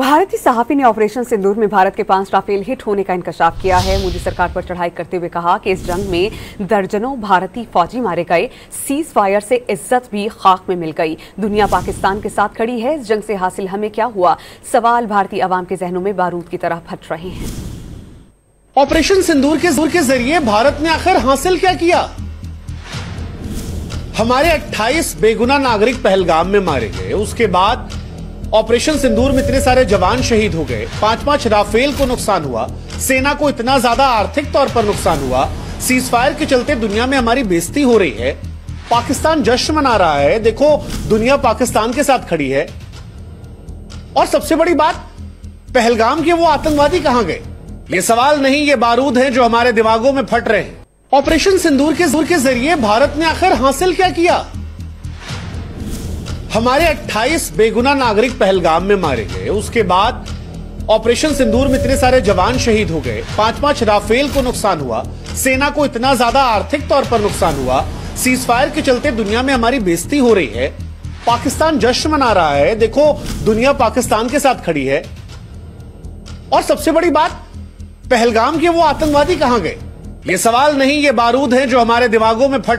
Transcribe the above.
भारतीय सहाफी ने ऑपरेशन सिंदूर में भारत के 5 राफेल हिट होने का इंकशाफ किया है। मोदी सरकार पर चढ़ाई करते हुए कहा कि इस जंग में दर्जनों भारतीय फौजी मारे गए, सीज फायर से इज्जत भी खाक में मिल गई। दुनिया पाकिस्तान के साथ खड़ी है। इस जंग से हासिल हमें क्या हुआ? सवाल भारतीय अवाम के जहनों में बारूद की तरह फट रहे हैं। ऑपरेशन सिंदूर के जरिए भारत ने आखिर हासिल क्या किया? हमारे 28 बेगुनाह नागरिक पहलगाम में मारे गए। उसके बाद ऑपरेशन सिंदूर में इतने सारे जवान शहीद हो गए, 5-5 राफेल को नुकसान हुआ, सेना को इतना ज्यादा आर्थिक तौर पर नुकसान हुआ, सीज फायर के चलते दुनिया में हमारी बेइज्जती हो रही है। पाकिस्तान जश्न मना रहा है, देखो दुनिया पाकिस्तान के साथ खड़ी है। और सबसे बड़ी बात, पहलगाम के वो आतंकवादी कहां गए? ये सवाल नहीं, ये बारूद हैं जो हमारे दिमागों में फट रहे हैं। ऑपरेशन सिंदूर के जरिए भारत ने आखिर हासिल क्या किया? हमारे 28 बेगुनाह नागरिक पहलगाम में मारे गए। उसके बाद ऑपरेशन सिंदूर में इतने सारे जवान शहीद हो गए, 5-5 राफेल को नुकसान हुआ, सेना को इतना ज्यादा आर्थिक तौर पर नुकसान हुआ, सीज फायर के चलते दुनिया में हमारी बेइज्जती हो रही है। पाकिस्तान जश्न मना रहा है, देखो दुनिया पाकिस्तान के साथ खड़ी है। और सबसे बड़ी बात, पहलगाम के वो आतंकवादी कहां गए? ये सवाल नहीं, ये बारूद हैं जो हमारे दिमागों में फट